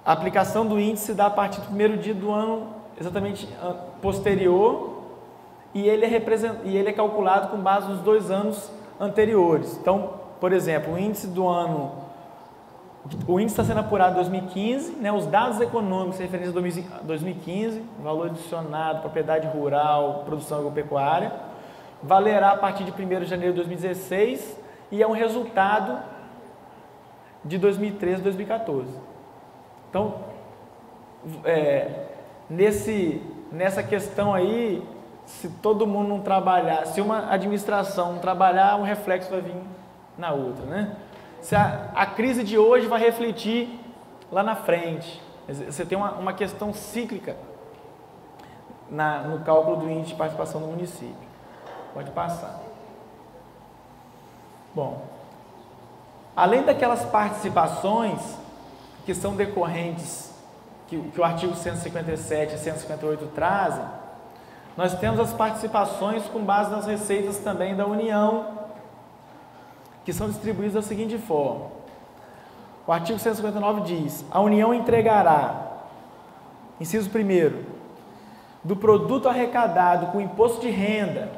a aplicação do índice se dá a partir do primeiro dia do ano exatamente posterior e ele é calculado com base nos 2 anos anteriores. Então, por exemplo, o índice está sendo apurado em 2015, né, os dados econômicos referentes a 2015, valor adicionado, propriedade rural, produção agropecuária, valerá a partir de 1º de janeiro de 2016 e é um resultado de 2013 e 2014. Então, nessa questão aí, se todo mundo não trabalhar, se uma administração não trabalhar, um reflexo vai vir na outra, né? Se a crise de hoje vai refletir lá na frente. Você tem uma questão cíclica no cálculo do índice de participação do município. Pode passar. Bom, além daquelas participações que são decorrentes, que o artigo 157 e 158 trazem, nós temos as participações com base nas receitas também da União, que são distribuídas da seguinte forma. O artigo 159 diz: a União entregará, inciso 1º, do produto arrecadado com imposto de renda,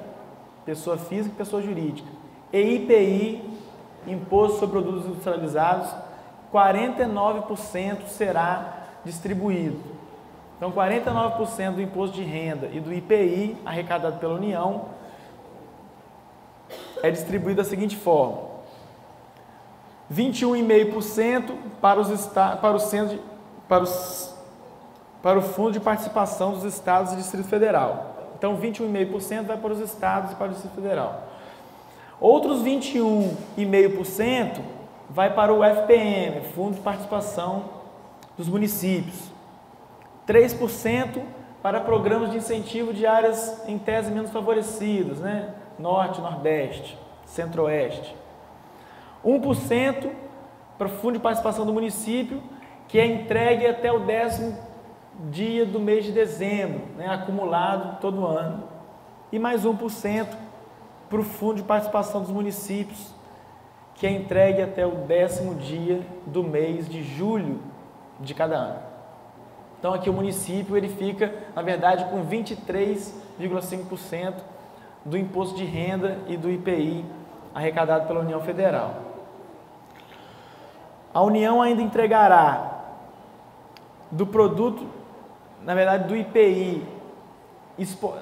pessoa física e pessoa jurídica, e IPI, imposto sobre produtos industrializados, 49% será distribuído. Então, 49% do imposto de renda e do IPI arrecadado pela União é distribuído da seguinte forma: 21,5% para o Fundo de Participação dos Estados e Distrito Federal. Então, 21,5% vai para os estados e para o Distrito Federal. Outros 21,5% vai para o FPM, Fundo de Participação dos Municípios. 3% para programas de incentivo de áreas em tese menos favorecidas, né? Norte, Nordeste, Centro-Oeste. 1% para o Fundo de Participação do Município, que é entregue até o 10º dia do mês de dezembro, né? Acumulado todo ano. E mais 1% para o Fundo de Participação dos Municípios, que é entregue até o 10º dia do mês de julho de cada ano. Então aqui o município ele fica, na verdade, com 23,5% do imposto de renda e do IPI arrecadado pela União Federal. A União ainda entregará do produto, na verdade do IPI,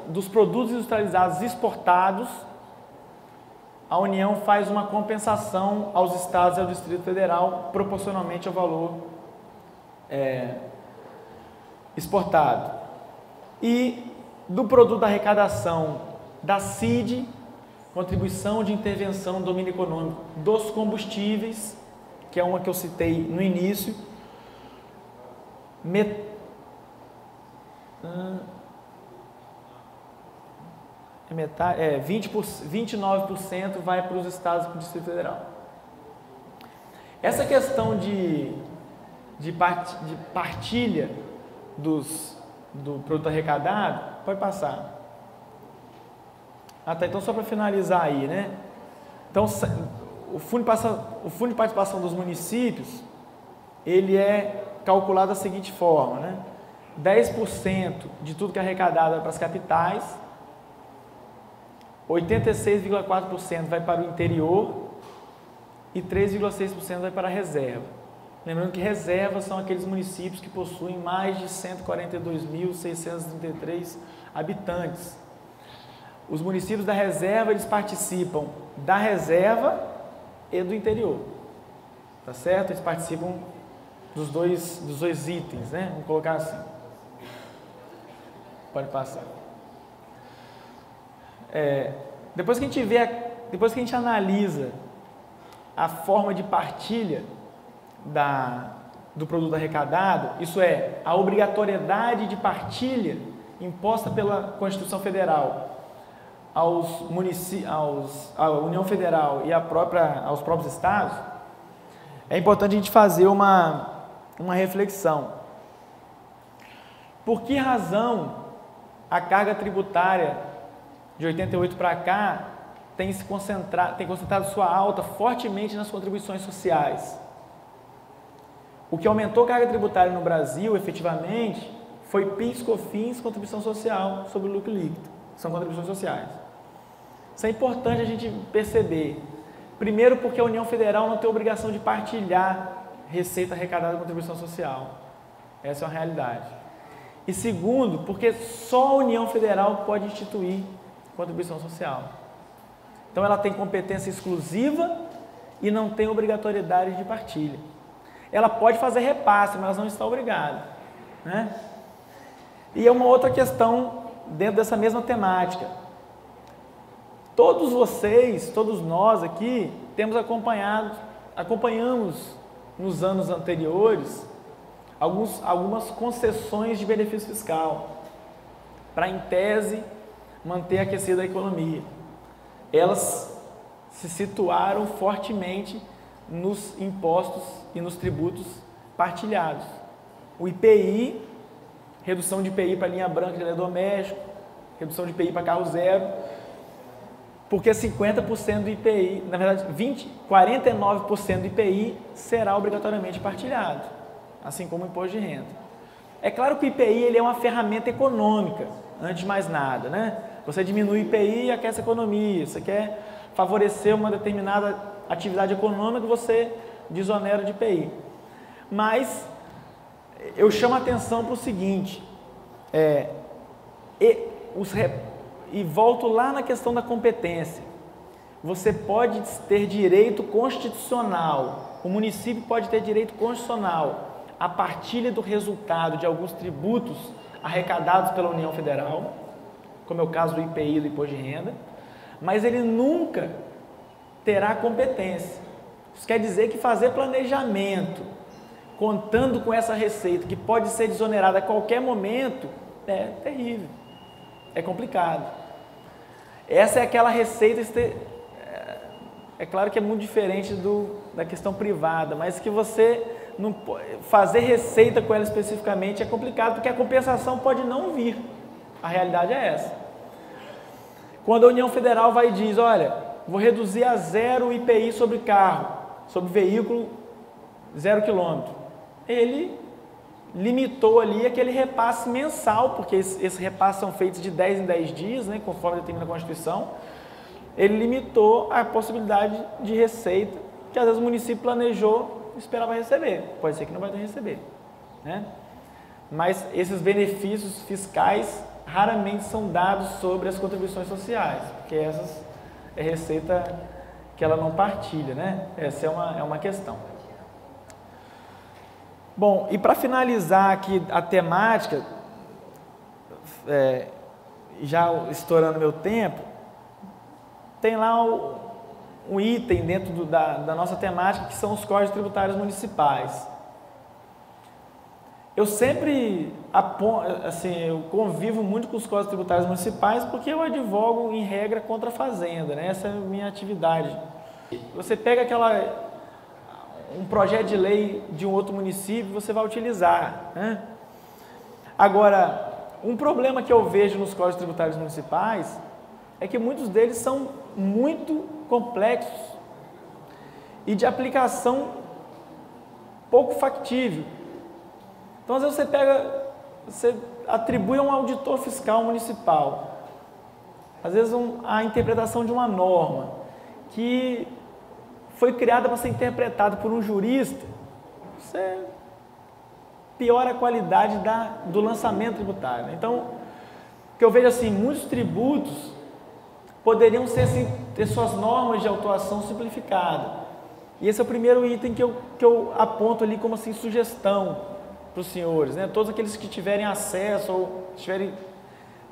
dos produtos industrializados exportados, a União faz uma compensação aos estados e ao Distrito Federal proporcionalmente ao valor exportado. E do produto da arrecadação da CID, Contribuição de Intervenção do Domínio Econômico dos Combustíveis, que é uma que eu citei no início, 29% vai para os estados e para o Distrito Federal. Essa questão de partilha do produto arrecadado, pode passar. Tá, então só para finalizar aí, né? Então, o Fundo de Participação dos Municípios, ele é calculado da seguinte forma, né? 10% de tudo que é arrecadado vai para as capitais, 86,4% vai para o interior e 3,6% vai para a reserva. Lembrando que reservas são aqueles municípios que possuem mais de 142.633 habitantes. Os municípios da reserva, eles participam da reserva e do interior. Tá certo? Eles participam dos dois itens, né? Vamos colocar assim. Pode passar. Depois que a gente analisa a forma de partilha do produto arrecadado, isso é, a obrigatoriedade de partilha imposta pela Constituição Federal à União Federal e aos próprios estados, é importante a gente fazer uma reflexão. Por que razão a carga tributária de 88 para cá tem concentrado sua alta fortemente nas contribuições sociais? O que aumentou a carga tributária no Brasil, efetivamente, foi PIS, COFINS, contribuição social sobre o lucro líquido. São contribuições sociais. Isso é importante a gente perceber. Primeiro, porque a União Federal não tem obrigação de partilhar receita arrecadada com contribuição social. Essa é uma realidade. E segundo, porque só a União Federal pode instituir contribuição social. Então ela tem competência exclusiva e não tem obrigatoriedade de partilha. Ela pode fazer repasse, mas não está obrigada, né? E é uma outra questão dentro dessa mesma temática. Todos vocês, todos nós aqui, acompanhamos nos anos anteriores algumas concessões de benefício fiscal para, em tese, manter aquecida a economia. Elas se situaram fortemente nos impostos e nos tributos partilhados. O IPI, redução de IPI para linha branca de eletrodoméstico, redução de IPI para carro zero, porque 50% do IPI, na verdade 49% do IPI será obrigatoriamente partilhado, assim como o imposto de renda. É claro que o IPI ele é uma ferramenta econômica, antes de mais nada, né? Você diminui o IPI e aquece a economia, você quer favorecer uma determinada atividade econômica, você desonera de IPI. Mas eu chamo a atenção para o seguinte, e volto lá na questão da competência. Você pode ter direito constitucional, o município pode ter direito constitucional à partilha do resultado de alguns tributos arrecadados pela União Federal, como é o caso do IPI e do Imposto de Renda, mas ele nunca terá competência. Isso quer dizer que fazer planejamento, contando com essa receita, que pode ser desonerada a qualquer momento, é terrível, é complicado. Essa é aquela receita, é claro que é muito diferente da questão privada, mas que você não fazer receita com ela especificamente é complicado, porque a compensação pode não vir. A realidade é essa. Quando a União Federal vai e diz, olha, vou reduzir a 0 o IPI sobre carro, sobre veículo 0 quilômetro, ele limitou ali aquele repasse mensal, porque esses repasses são feitos de 10 em 10 dias, né, conforme determina a Constituição. Ele limitou a possibilidade de receita que às vezes o município planejou e esperava receber. Pode ser que não vai ter receber, né? Mas esses benefícios fiscais raramente são dados sobre as contribuições sociais, porque essas é receita que ela não partilha, né? Essa é uma questão. Bom, e para finalizar aqui a temática, já estourando meu tempo, tem lá um item dentro da nossa temática que são os códigos tributários municipais. Eu sempre eu convivo muito com os códigos tributários municipais porque eu advogo em regra contra a fazenda, né? Essa é a minha atividade. Você pega um projeto de lei de um outro município, você vai utilizar, né? Agora, um problema que eu vejo nos códigos tributários municipais é que muitos deles são muito complexos e de aplicação pouco factível. Então, às vezes você atribui a um auditor fiscal municipal, às vezes a interpretação de uma norma que foi criada para ser interpretada por um jurista, você piora a qualidade do lançamento tributário. Então, o que eu vejo assim, muitos tributos poderiam ter suas normas de autuação simplificadas. E esse é o primeiro item que eu aponto ali como assim, sugestão para os senhores, né? Todos aqueles que tiverem acesso ou estiverem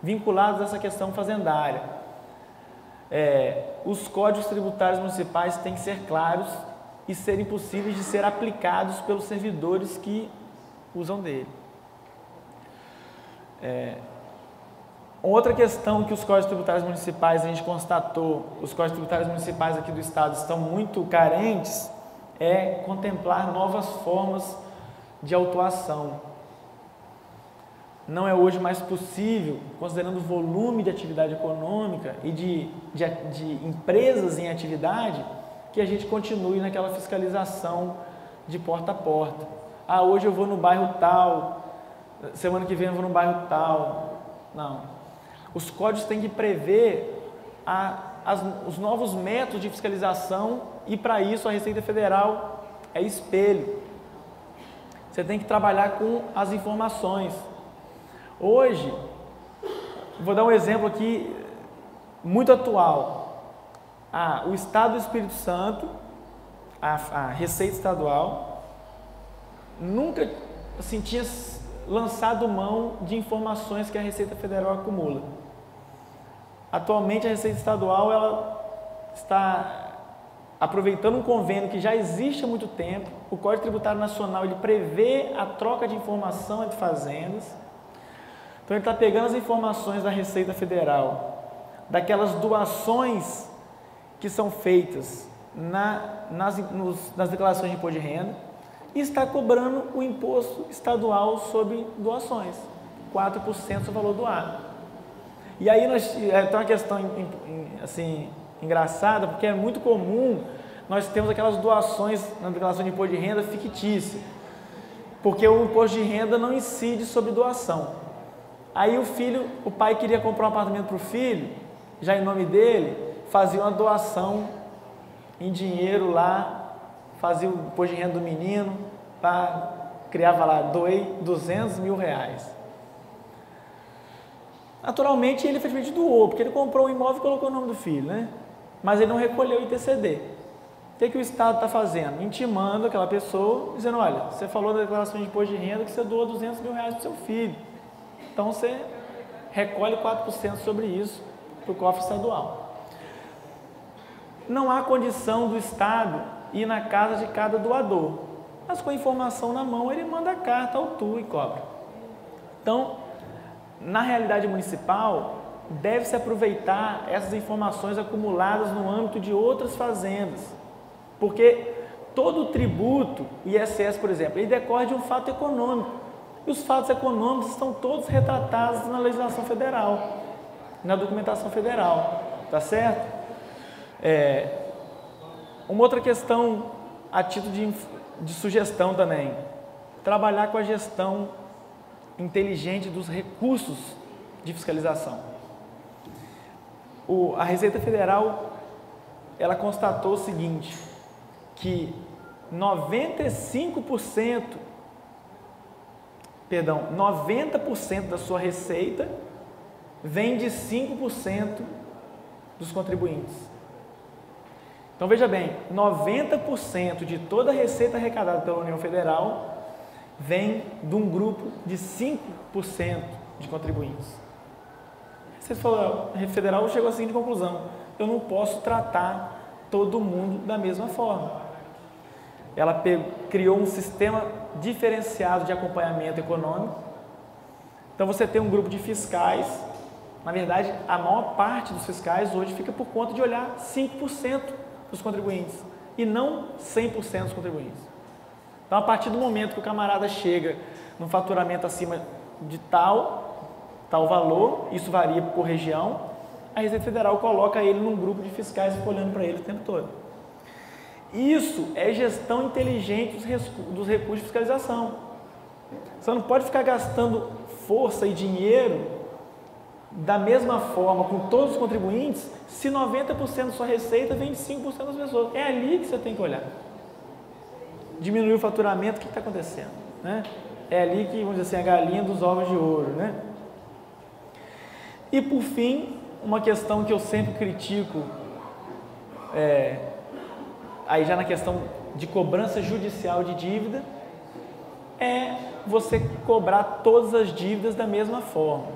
vinculados a essa questão fazendária. Os códigos tributários municipais têm que ser claros e serem possíveis de ser aplicados pelos servidores que usam dele. Outra questão que os códigos tributários municipais, a gente constatou, os códigos tributários municipais aqui do estado estão muito carentes, é contemplar novas formas de autuação. Não é hoje mais possível, considerando o volume de atividade econômica e de empresas em atividade, que a gente continue naquela fiscalização de porta a porta. Hoje eu vou no bairro tal, semana que vem eu vou no bairro tal. Não. Os códigos têm que prever os novos métodos de fiscalização e, para isso, a Receita Federal é espelho. Você tem que trabalhar com as informações. Hoje, vou dar um exemplo aqui muito atual. O Estado do Espírito Santo, a Receita Estadual, nunca assim, tinha lançado mão de informações que a Receita Federal acumula. Atualmente, a Receita Estadual ela está aproveitando um convênio que já existe há muito tempo. O Código Tributário Nacional ele prevê a troca de informação entre fazendas. Então, ele está pegando as informações da Receita Federal, daquelas doações que são feitas nas declarações de imposto de renda, e está cobrando o imposto estadual sobre doações, 4% do valor doado. E aí tem uma questão assim, engraçada, porque é muito comum nós temos aquelas doações na declaração de imposto de renda fictícia, porque o imposto de renda não incide sobre doação. Aí o pai queria comprar um apartamento para o filho, já em nome dele, fazia uma doação em dinheiro lá, fazia o imposto de renda do menino, criava lá, doei 200 mil reais. Naturalmente ele efetivamente doou, porque ele comprou um imóvel e colocou o nome do filho, né? Mas ele não recolheu o ITCD. O que o Estado está fazendo? Intimando aquela pessoa, dizendo, olha, você falou na declaração de imposto de renda que você doou 200 mil reais para o seu filho. Então você recolhe 4% sobre isso para o cofre estadual. Não há condição do Estado ir na casa de cada doador. Mas com a informação na mão, ele manda a carta ao TU e cobra. Então, na realidade municipal, deve-se aproveitar essas informações acumuladas no âmbito de outras fazendas, porque todo o tributo, ISS, por exemplo, ele decorre de um fato econômico, e os fatos econômicos estão todos retratados na legislação federal, na documentação federal, tá certo? Uma outra questão, a título de sugestão também, trabalhar com a gestão inteligente dos recursos de fiscalização. A Receita Federal, ela constatou o seguinte, que 90% da sua receita vem de 5% dos contribuintes. Então veja bem, 90% de toda a receita arrecadada pela União Federal vem de um grupo de 5% de contribuintes. A Receita Federal chegou à seguinte conclusão: eu não posso tratar todo mundo da mesma forma. Ela criou um sistema diferenciado de acompanhamento econômico. Então você tem um grupo de fiscais, na verdade a maior parte dos fiscais hoje fica por conta de olhar 5% dos contribuintes e não 100% dos contribuintes. Então a partir do momento que o camarada chega num faturamento acima de tal valor, isso varia por região, a Receita Federal coloca ele num grupo de fiscais e fica olhando para ele o tempo todo. Isso é gestão inteligente dos recursos de fiscalização. Você não pode ficar gastando força e dinheiro da mesma forma com todos os contribuintes se 90% da sua receita vem de 5% das pessoas. É ali que você tem que olhar. Diminuir o faturamento, o que está acontecendo? Né? É ali que, vamos dizer assim, a galinha dos ovos de ouro. Né? E por fim, uma questão que eu sempre critico, aí já na questão de cobrança judicial de dívida, é você cobrar todas as dívidas da mesma forma.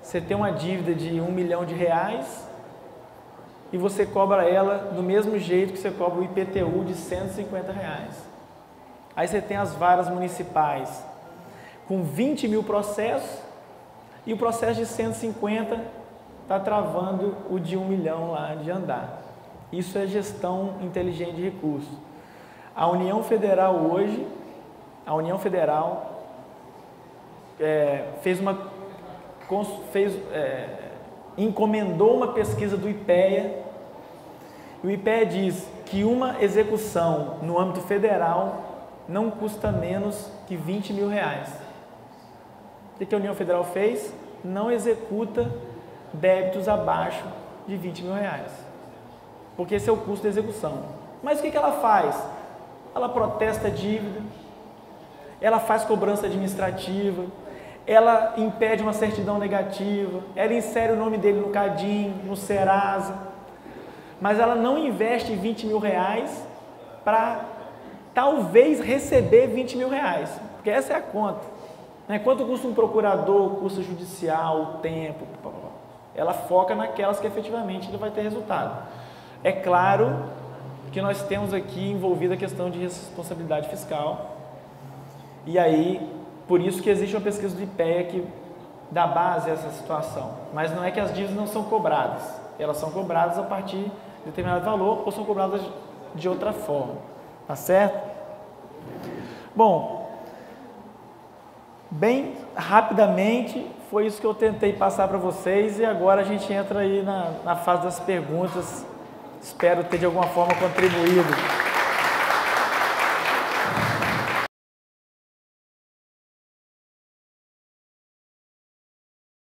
Você tem uma dívida de R$1 milhão e você cobra ela do mesmo jeito que você cobra o IPTU de R$150. Aí você tem as varas municipais com 20 mil processos e o processo de 150 está travando o de 1 milhão lá de andar. Isso é gestão inteligente de recursos. A União Federal hoje, encomendou uma pesquisa do IPEA, e o IPEA diz que uma execução no âmbito federal não custa menos que R$20 mil. O que a União Federal fez? Não executa débitos abaixo de R$20 mil, porque esse é o custo da execução. Mas o que ela faz? Ela protesta a dívida, ela faz cobrança administrativa, ela impede uma certidão negativa, ela insere o nome dele no CADIM, no Serasa, mas ela não investe R$20 mil para talvez receber R$20 mil, porque essa é a conta. Quanto custa um procurador, custo judicial, o tempo, ela foca naquelas que efetivamente vai ter resultado. É claro que nós temos aqui envolvida a questão de responsabilidade fiscal, e aí, por isso que existe uma pesquisa do IPEA que dá base a essa situação. Mas não é que as dívidas não são cobradas. Elas são cobradas a partir de determinado valor ou são cobradas de outra forma. Tá certo? Bom, bem rapidamente, foi isso que eu tentei passar para vocês e agora a gente entra aí na fase das perguntas. Espero ter de alguma forma contribuído